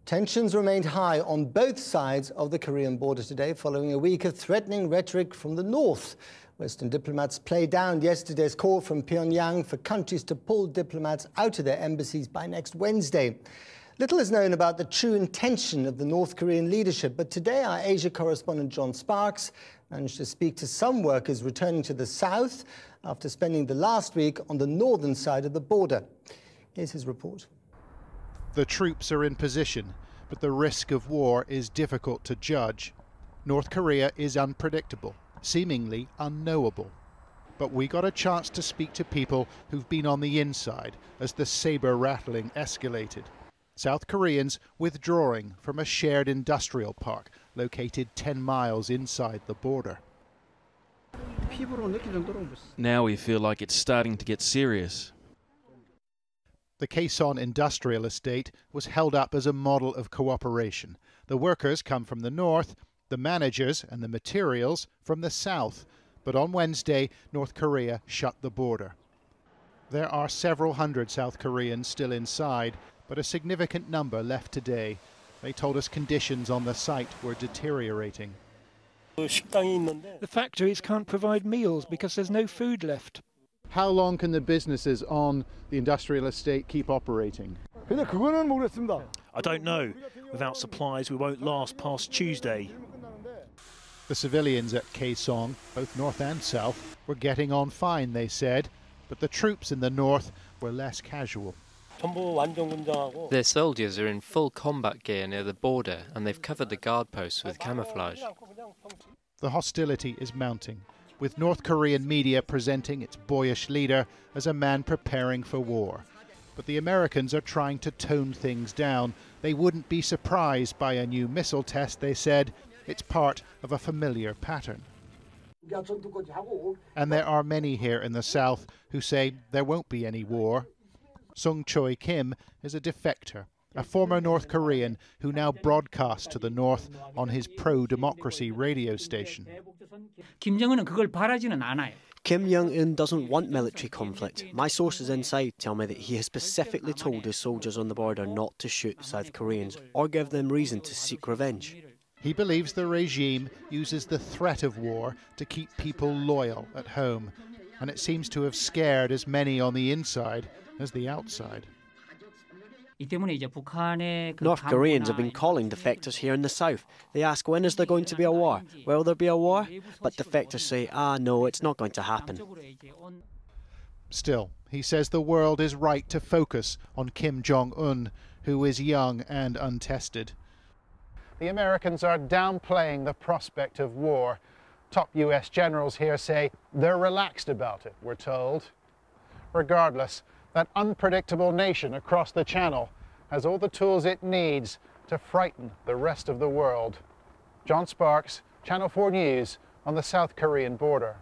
Tensions remained high on both sides of the Korean border today following a week of threatening rhetoric from the north. Western diplomats played down yesterday's call from Pyongyang for countries to pull diplomats out of their embassies by next Wednesday. Little is known about the true intention of the North Korean leadership, but today our Asia correspondent John Sparks managed to speak to some workers returning to the south after spending the last week on the northern side of the border. Here's his report. The troops are in position, but the risk of war is difficult to judge. North Korea is unpredictable, seemingly unknowable. But we got a chance to speak to people who've been on the inside as the saber rattling escalated. South Koreans withdrawing from a shared industrial park located 10 miles inside the border. Now we feel like it's starting to get serious. The Kaesong industrial estate was held up as a model of cooperation. The workers come from the north, the managers and the materials from the south. But on Wednesday, North Korea shut the border. There are several hundred South Koreans still inside, but a significant number left today. They told us conditions on the site were deteriorating. The factories can't provide meals because there's no food left. How long can the businesses on the industrial estate keep operating? I don't know. Without supplies, we won't last past Tuesday. The civilians at Kaesong, both north and south, were getting on fine, they said, but the troops in the north were less casual. Their soldiers are in full combat gear near the border and they've covered the guard posts with camouflage. The hostility is mounting, with North Korean media presenting its boyish leader as a man preparing for war. But the Americans are trying to tone things down. They wouldn't be surprised by a new missile test, they said. It's part of a familiar pattern. And there are many here in the south who say there won't be any war. Sung Choi Kim is a defector, a former North Korean who now broadcasts to the north on his pro-democracy radio station. Kim Jong-un doesn't want military conflict. My sources inside tell me that he has specifically told his soldiers on the border not to shoot South Koreans or give them reason to seek revenge. He believes the regime uses the threat of war to keep people loyal at home, and it seems to have scared as many on the inside as the outside. North Koreans have been calling defectors here in the south. They ask, when is there going to be a war? Will there be a war? But defectors say, no, it's not going to happen. Still, he says the world is right to focus on Kim Jong-un, who is young and untested. The Americans are downplaying the prospect of war. Top US generals here say they're relaxed about it, we're told. Regardless, that unpredictable nation across the channel has all the tools it needs to frighten the rest of the world. John Sparks, Channel 4 News on the South Korean border.